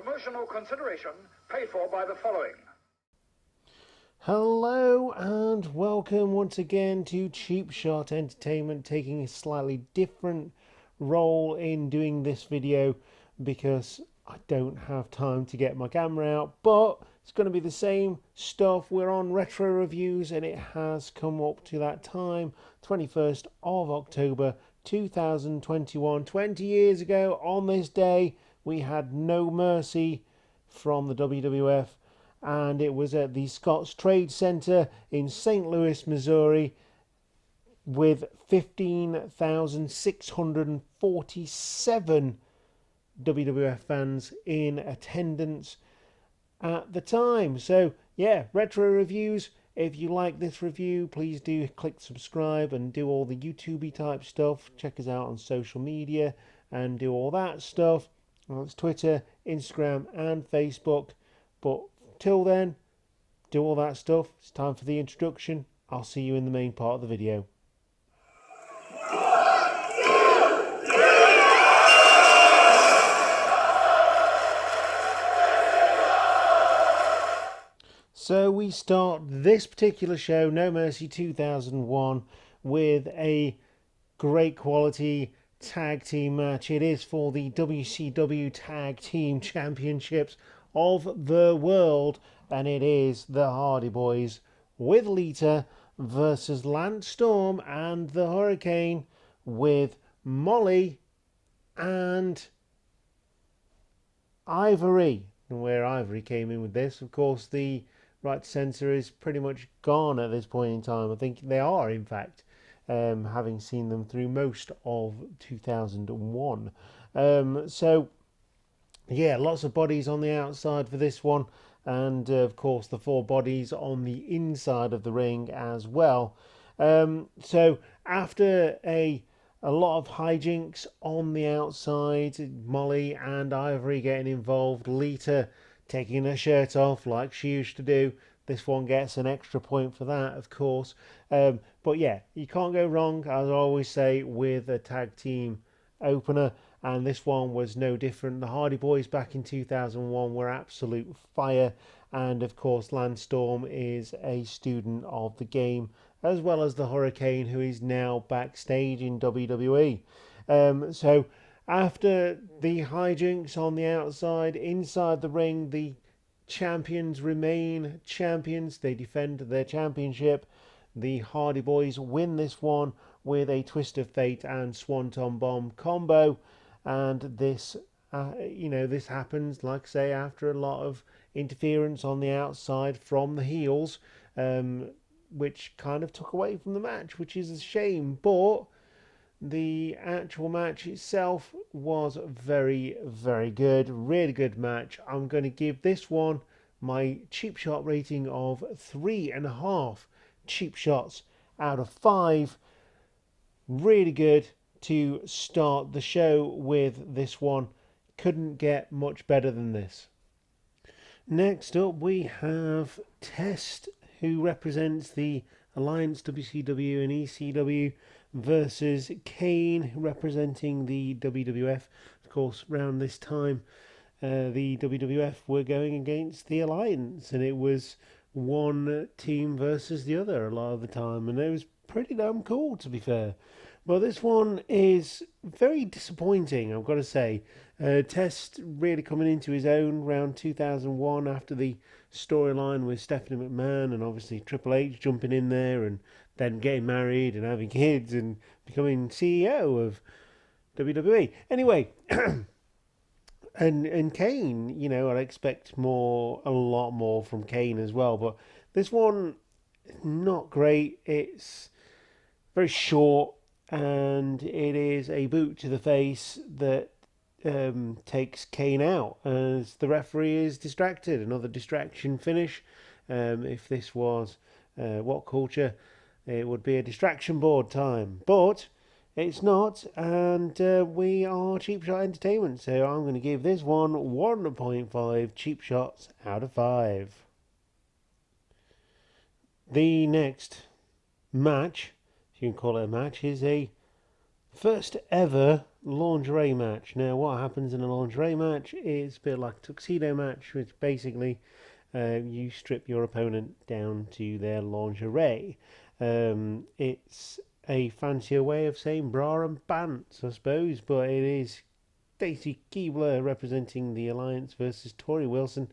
Promotional consideration paid for by the following. Hello and welcome once again to Cheap Shot Entertainment, taking a slightly different role in doing this video because I don't have time to get my camera out, but it's going to be the same stuff. We're on retro reviews and it has come up to that time, 21st of October 2021. 20 years ago on this day we had No Mercy from the WWF, and it was at the Scotts Trade Center in St. Louis, Missouri, with 15,647 WWF fans in attendance at the time. So yeah, retro reviews. If you like this review, please do click subscribe and do all the YouTube type stuff. Check us out on social media and do all that stuff. Well, it's Twitter, Instagram and Facebook. But till then, do all that stuff. It's time for the introduction. I'll see you in the main part of the video. So we start this particular show, No Mercy 2001, with a great quality tag team match. It is for the WCW Tag Team Championships of the world, and it is the Hardy Boys with Lita versus Landstorm and the Hurricane with Molly and Ivory. And where Ivory came in with this, of course, the right to censor is pretty much gone at this point in time. I think they are, in fact, having seen them through most of 2001. So yeah, lots of bodies on the outside for this one, and of course the 4 bodies on the inside of the ring as well. So after a lot of hijinks on the outside, Molly and Ivory getting involved, Lita taking her shirt off like she used to do. This one gets an extra point for that, of course. But yeah, you can't go wrong, as I always say, with a tag team opener. And this one was no different. The Hardy Boys back in 2001 were absolute fire. And of course, Landstorm is a student of the game, as well as the Hurricane, who is now backstage in WWE. So after the hijinks on the outside, inside the ring, the champions remain champions. They defend their championship. The Hardy Boys win this one with a Twist of Fate and Swanton Bomb combo. And this, this happens, like I say, after a lot of interference on the outside from the heels, which kind of took away from the match, which is a shame. But the actual match itself was very, very good. Really good match. I'm going to give this one my cheap shot rating of 3.5 cheap shots out of 5. Really good to start the show with this one. Couldn't get much better than this. Next up we have Test, who represents the Alliance WCW and ECW, versus Kane, representing the WWF. Of course, around this time, the WWF were going against the Alliance, and it was one team versus the other a lot of the time, and it was pretty damn cool, to be fair. But this one is very disappointing, I've got to say. Test really coming into his own around 2001 after the storyline with Stephanie McMahon and obviously Triple H jumping in there and then getting married and having kids and becoming CEO of WWE. Anyway, and Kane, I'd expect a lot more from Kane as well. But this one, not great. It's very short, and it is a boot to the face that takes Kane out as the referee is distracted. Another distraction finish. If this was What Culture, it would be a distraction board time, but it's not, and we are Cheap Shot Entertainment, so I'm going to give this one 1.5 cheap shots out of 5. The next match, if you can call it a match, is a First ever lingerie match. Now, what happens in a lingerie match is a bit like a tuxedo match, which basically you strip your opponent down to their lingerie. It's a fancier way of saying bra and pants, I suppose, but it is Stacy Keibler representing the Alliance versus Tori Wilson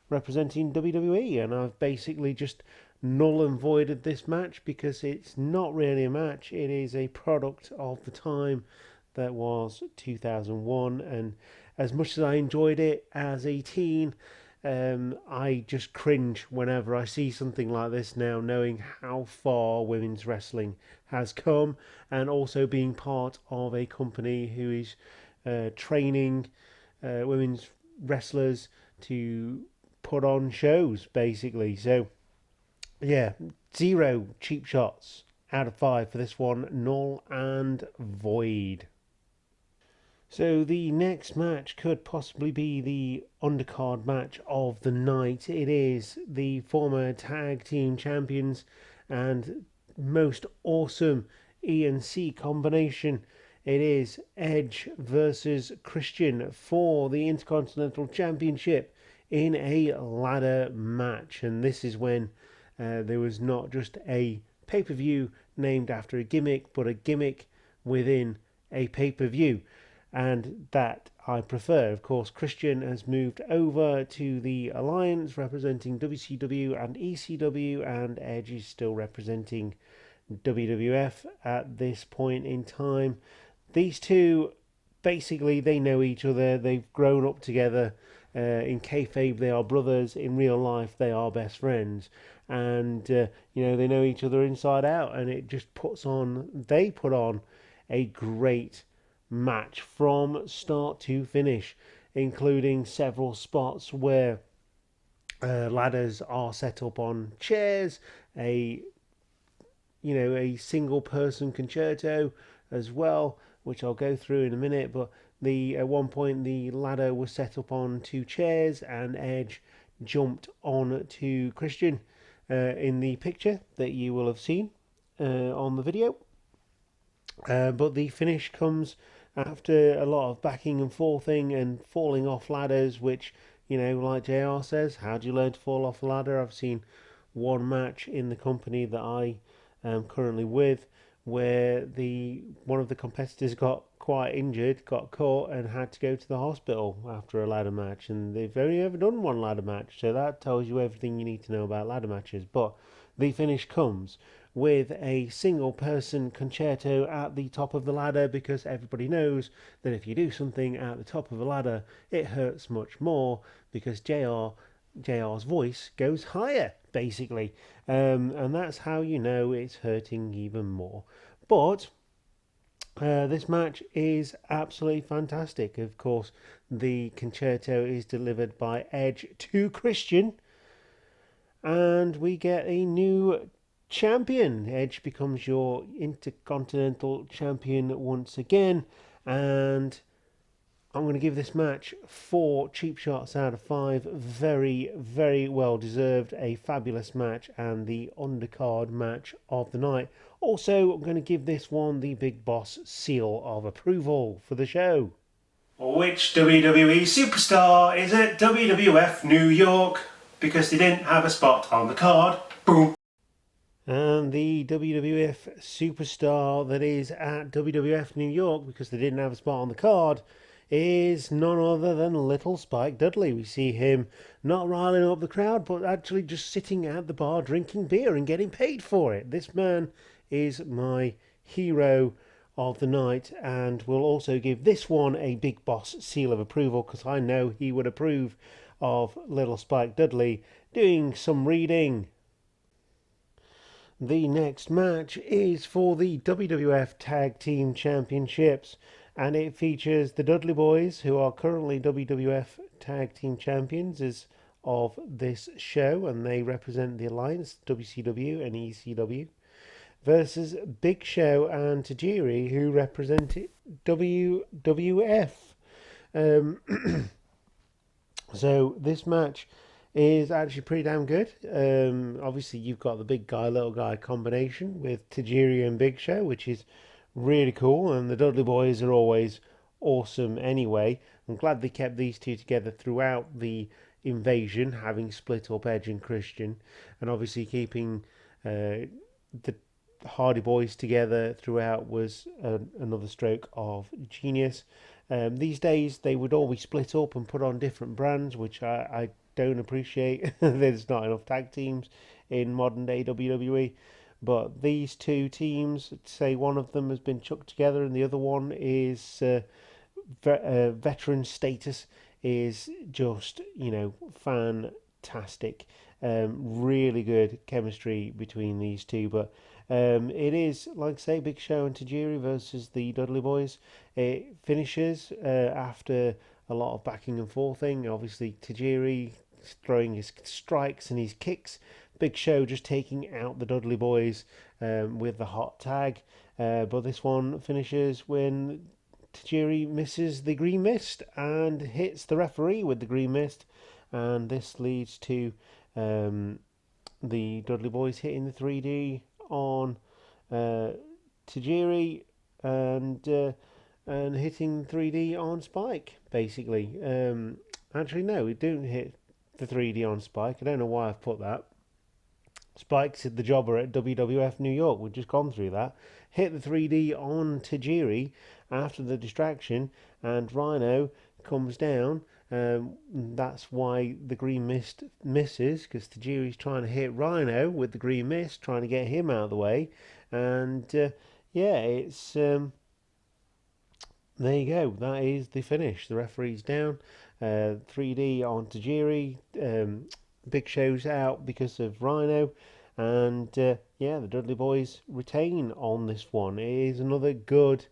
representing WWE, and I've basically just null and voided this match because it's not really a match. It is a product of the time that was 2001, and as much as I enjoyed it as a teen, I just cringe whenever I see something like this now, knowing how far women's wrestling has come, and also being part of a company who is training women's wrestlers to put on shows, basically. So, yeah, 0 cheap shots out of 5 for this one, null and void. So the next match could possibly be the undercard match of the night. It is the former tag team champions and most awesome E&C combination. It is Edge versus Christian for the Intercontinental Championship in a ladder match. And this is when there was not just a pay-per-view named after a gimmick, but a gimmick within a pay-per-view. And that I prefer. Of course, Christian has moved over to the Alliance representing WCW and ECW, and Edge is still representing WWF at this point in time. These two, basically, they know each other. They've grown up together. In kayfabe, they are brothers. In real life, they are best friends. And, they know each other inside out. And it just they put on a great match from start to finish, including several spots where ladders are set up on chairs, a single person concerto as well, which I'll go through in a minute. But at one point the ladder was set up on 2 chairs, and Edge jumped on to Christian in the picture that you will have seen on the video. But the finish comes after a lot of backing and forthing and falling off ladders, which, like JR says, how do you learn to fall off a ladder? I've seen one match in the company that I am currently with where one of the competitors got quite injured, got caught, and had to go to the hospital after a ladder match. And they've only ever done one ladder match, so that tells you everything you need to know about ladder matches. But the finish comes with a single person concerto at the top of the ladder, because everybody knows that if you do something at the top of a ladder, it hurts much more, because JR's voice goes higher, basically. And that's how you know it's hurting even more. But this match is absolutely fantastic. Of course, the concerto is delivered by Edge to Christian, and we get a new champion. Edge becomes your Intercontinental Champion once again, and I'm going to give this match 4 cheap shots out of 5. Very, very well deserved. A fabulous match, and the undercard match of the night. Also, I'm going to give this one the Big Boss seal of approval for the show. Which WWE superstar is at WWF New York? Because they didn't have a spot on the card. Boom. And the WWF superstar that is at WWF New York, because they didn't have a spot on the card, is none other than Little Spike Dudley. We see him not riling up the crowd, but actually just sitting at the bar drinking beer and getting paid for it. This man is my hero of the night, and we'll also give this one a Big Boss seal of approval, because I know he would approve of Little Spike Dudley doing some reading. The next match is for the WWF Tag Team Championships, and it features the Dudley Boys, who are currently WWF Tag Team Champions as of this show, and they represent the Alliance, WCW and ECW, versus Big Show and Tajiri, who represent WWF. So this match is actually pretty damn good. Obviously, you've got the big guy, little guy combination with Tajiri and Big Show, which is really cool, and the Dudley Boys are always awesome anyway. I'm glad they kept these two together throughout the invasion, having split up Edge and Christian, and obviously keeping the Hardy Boys together throughout was another stroke of genius. These days they would always split up and put on different brands, which I don't appreciate. There's not enough tag teams in modern day WWE. But these two teams, say one of them has been chucked together and the other one is veteran status, is just, fantastic. Really good chemistry between these two. But it is, like I say, Big Show and Tajiri versus the Dudley Boys. It finishes after a lot of backing and forthing. Obviously, Tajiri throwing his strikes and his kicks. Big Show just taking out the Dudley Boys with the hot tag. But this one finishes when Tajiri misses the green mist and hits the referee with the green mist. And this leads to the Dudley Boys hitting the 3D on Tajiri and hitting 3D on Spike, basically. Actually, no, we don't hit the 3D on Spike. I don't know why I've put that. Spike's the jobber at WWF New York. We've just gone through that. Hit the 3D on Tajiri after the distraction, and Rhino comes down. That's why the green mist misses, because Tajiri's trying to hit Rhino with the green mist, trying to get him out of the way. And it's there you go. That is the finish. The referee's down. 3D on Tajiri. Big Show's out because of Rhino. And the Dudley Boys retain on this one. It is another good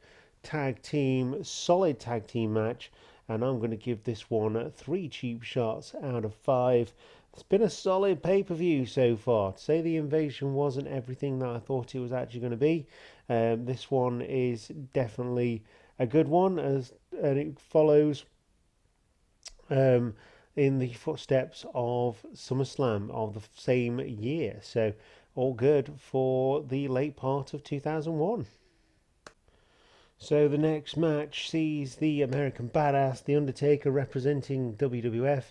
solid tag team match. And I'm going to give this one 3 cheap shots out of 5. It's been a solid pay-per-view so far. To say the invasion wasn't everything that I thought it was actually going to be, this one is definitely a good one, and it follows in the footsteps of SummerSlam of the same year. So all good for the late part of 2001. So the next match sees the American Badass, The Undertaker, representing WWF,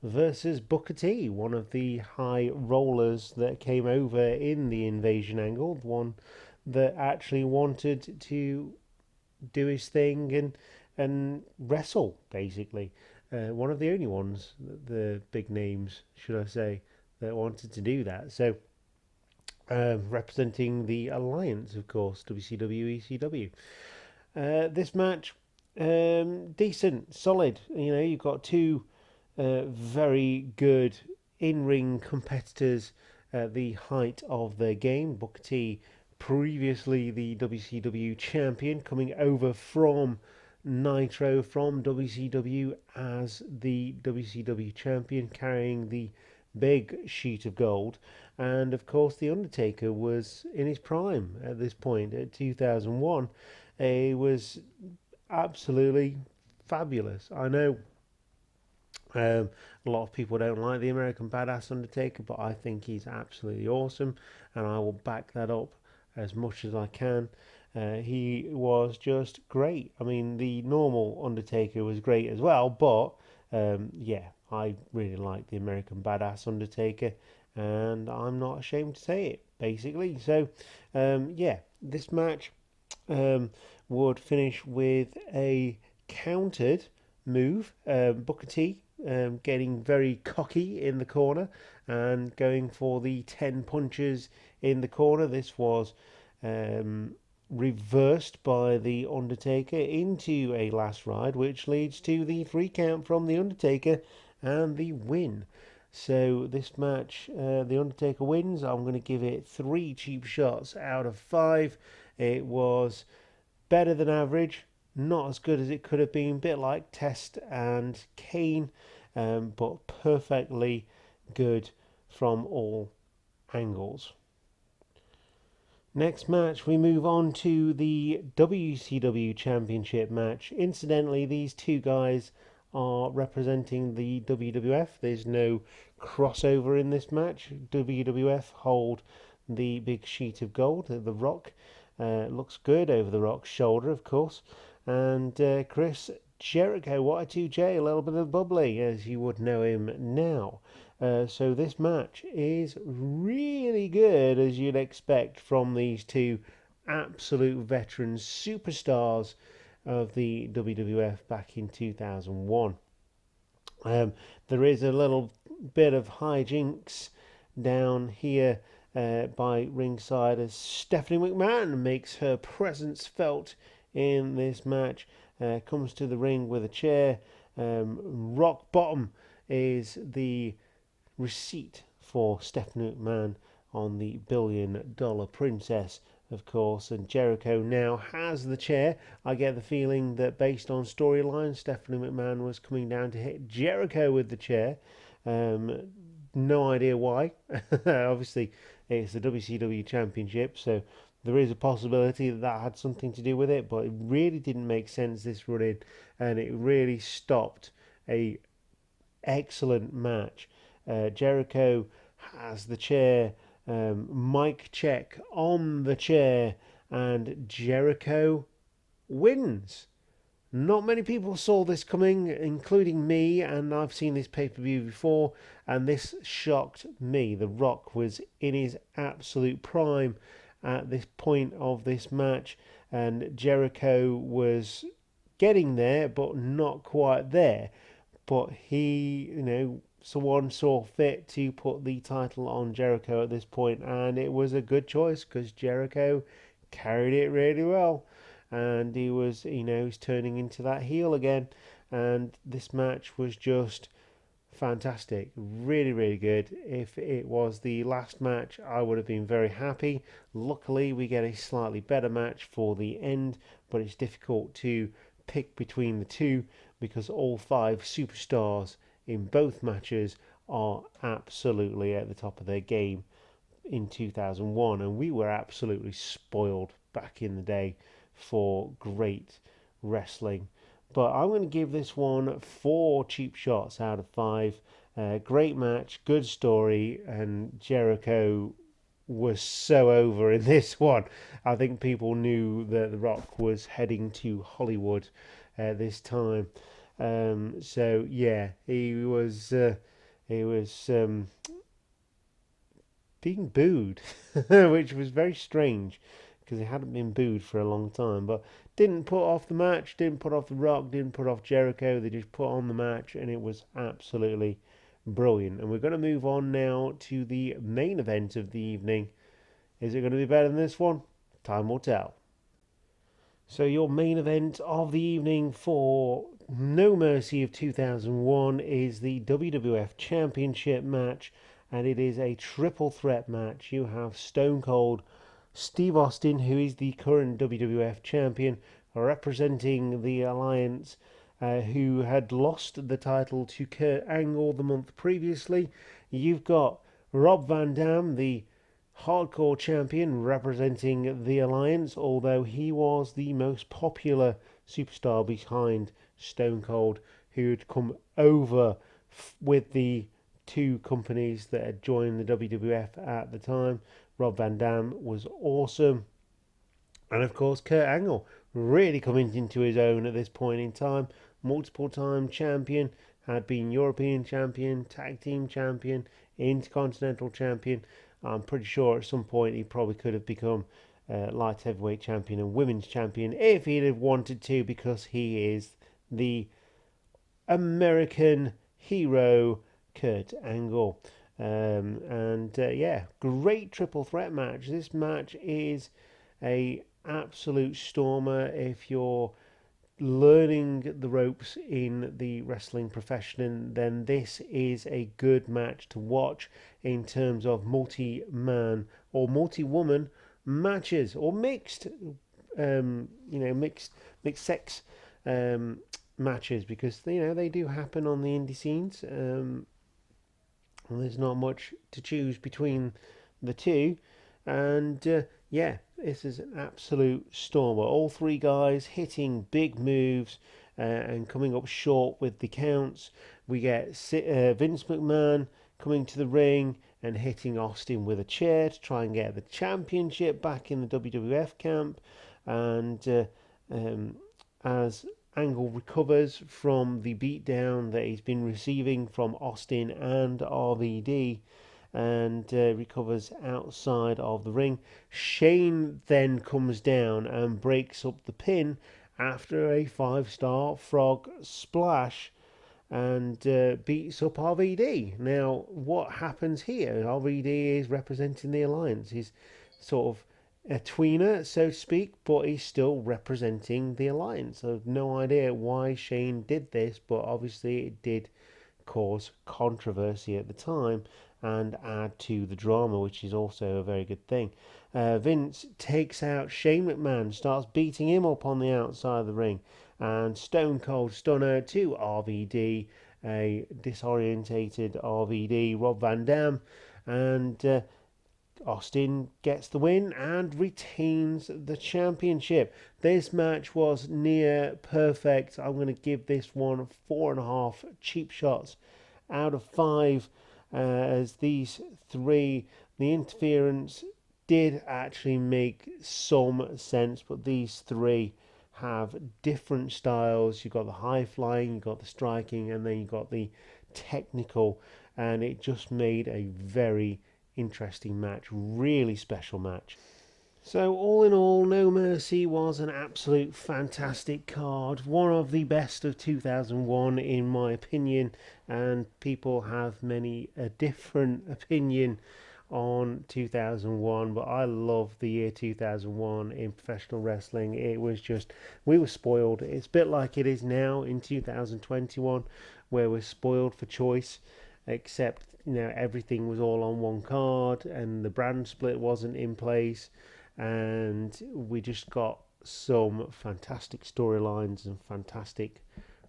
versus Booker T, one of the high rollers that came over in the invasion angle, the one that actually wanted to do his thing and wrestle, basically. One of the only ones, the big names, should I say, that wanted to do that. So representing the Alliance, of course, WCW, ECW. This match, decent, solid. You've got two very good in-ring competitors at the height of their game. Booker T, previously the WCW champion, coming over from Nitro from WCW as the WCW champion, carrying the big sheet of gold. And of course, The Undertaker was in his prime at this point, at 2001. It was absolutely fabulous. I know a lot of people don't like the American Badass Undertaker, but I think he's absolutely awesome, and I will back that up as much as I can. He was just great. I mean, the normal Undertaker was great as well, but I really like the American Badass Undertaker, and I'm not ashamed to say it, basically. So, this match would finish with a countered move. Booker T getting very cocky in the corner and going for the 10 punches in the corner. This was reversed by the Undertaker into a last ride, which leads to the 3 count from the Undertaker and the win. So this match, the Undertaker wins. I'm going to give it 3 cheap shots out of 5. It was better than average, not as good as it could have been, a bit like Test and Kane, but perfectly good from all angles. Next match, we move on to the WCW Championship match. Incidentally, these two guys are representing the WWF. There's no crossover in this match. WWF hold the big sheet of gold, the Rock, Looks good over the Rock's shoulder, of course. And Chris Jericho, Y2J, a little bit of bubbly, as you would know him now. So this match is really good, as you'd expect from these two absolute veteran superstars of the WWF back in 2001. There is a little bit of hijinks down here by ringside as Stephanie McMahon makes her presence felt in this match. Comes to the ring with a chair. Rock bottom is the receipt for Stephanie McMahon on the $1 billion princess, of course, and Jericho now has the chair. I get the feeling that based on storyline, Stephanie McMahon was coming down to hit Jericho with the chair. No idea why. Obviously, it's the WCW Championship, so there is a possibility that that had something to do with it, but it really didn't make sense this run in, and it really stopped a excellent match. Jericho has the chair, mic check on the chair, and Jericho wins. Not many people saw this coming, including me, and I've seen this pay-per-view before, and this shocked me. The Rock was in his absolute prime at this point of this match, and Jericho was getting there, but not quite there. But he, someone saw fit to put the title on Jericho at this point, and it was a good choice because Jericho carried it really well. And he was, he's turning into that heel again. And this match was just fantastic. Really, really good. If it was the last match, I would have been very happy. Luckily, we get a slightly better match for the end, but it's difficult to pick between the two because all 5 superstars in both matches are absolutely at the top of their game in 2001. And we were absolutely spoiled back in the day for great wrestling. But I'm going to give this one 4 cheap shots out of 5. Great match, good story, and Jericho was so over in this one. I think people knew that The Rock was heading to Hollywood this time. So yeah, he was being booed, which was very strange because he hadn't been booed for a long time, but didn't put off the match, didn't put off The Rock, didn't put off Jericho. They just put on the match, and it was absolutely brilliant. And we're going to move on now to the main event of the evening. Is it going to be better than this one? Time will tell. So your main event of the evening for No Mercy of 2001 is the WWF Championship match, and it is a triple threat match. You have Stone Cold Steve Austin, who is the current WWF champion, representing the Alliance, who had lost the title to Kurt Angle the month previously. You've got Rob Van Dam, the Hardcore champion, representing the Alliance, although he was the most popular superstar behind Stone Cold, who had come over with the 2 companies that had joined the WWF at the time. Rob Van Dam was awesome. And of course, Kurt Angle really coming into his own at this point in time. Multiple time champion, had been European champion, tag team champion, intercontinental champion. I'm pretty sure at some point he probably could have become light heavyweight champion and women's champion if he'd have wanted to, because he is the American hero, Kurt Angle. Yeah, great triple threat match. This match is a absolute stormer if you're learning the ropes in the wrestling profession. Then this is a good match to watch in terms of multi-man or multi-woman matches, or mixed sex matches, because they do happen on the indie scenes. There's not much to choose between the two, and yeah, this is an absolute stormer. All 3 guys hitting big moves and coming up short with the counts. We get Vince McMahon coming to the ring and hitting Austin with a chair to try and get the championship back in the WWF camp. And as Angle recovers from the beatdown that he's been receiving from Austin and RVD, and recovers outside of the ring, Shane then comes down and breaks up the pin after a 5-star frog splash and beats up RVD. Now, what happens here? RVD is representing the Alliance. He's sort of a tweener, so to speak, but he's still representing the Alliance. I have no idea why Shane did this, but obviously it did cause controversy at the time and add to the drama, which is also a very good thing. Vince takes out Shane McMahon, starts beating him up on the outside of the ring, and Stone Cold Stunner to RVD, a disorientated RVD, Rob Van Dam, and Austin gets the win and retains the championship. This match was near perfect. I'm going to give this one 4.5 cheap shots out of 5, as these three, the interference did actually make some sense, but these three have different styles. You've got the high flying, you've got the striking, and then you've got the technical, and it just made a very interesting match, really special match. So all in all, No Mercy was an absolute fantastic card, one of the best of 2001 in my opinion, and people have many a different opinion on 2001, but I love the year 2001 in professional wrestling. It was just, we were spoiled. It's a bit like it is now in 2021, where we're spoiled for choice, except everything was all on one card and the brand split wasn't in place, and we just got some fantastic storylines and fantastic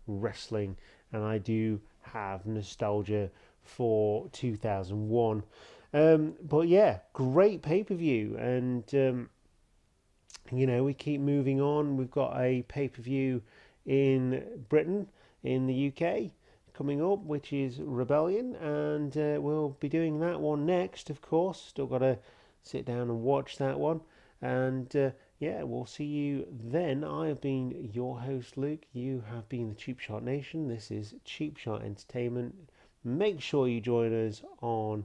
wrestling, and I do have nostalgia for 2001. But yeah, great pay-per-view, and we keep moving on. We've got a pay-per-view in Britain, in the UK, coming up, which is Rebellion, and we'll be doing that one next, of course. Still got to sit down and watch that one, and yeah, we'll see you then. I have been your host, Luke. You have been the Cheap Shot Nation. This is Cheap Shot Entertainment. Make sure you join us on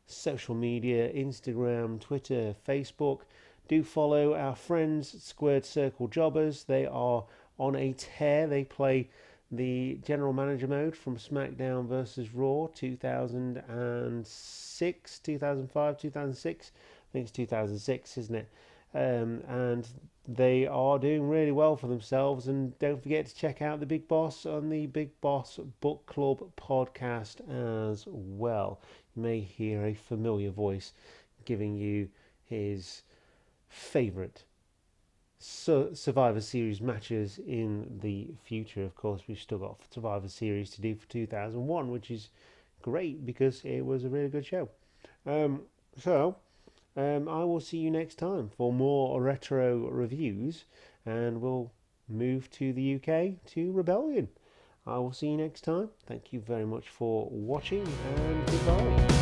social media, Instagram, Twitter, Facebook. Do follow our friends, Squared Circle Jobbers. They are on a tear. They play the general manager mode from SmackDown vs. Raw 2006, 2005, 2006. I think it's 2006, isn't it? And they are doing really well for themselves. And don't forget to check out the Big Boss on the Big Boss Book Club podcast as well. You may hear a familiar voice giving you his favourite Survivor Series matches in the future. Of course, we've still got Survivor Series to do for 2001, which is great because it was a really good show. So I will see you next time for more retro reviews, and we'll move to the UK to Rebellion. I will see you next time. Thank you very much for watching, and goodbye.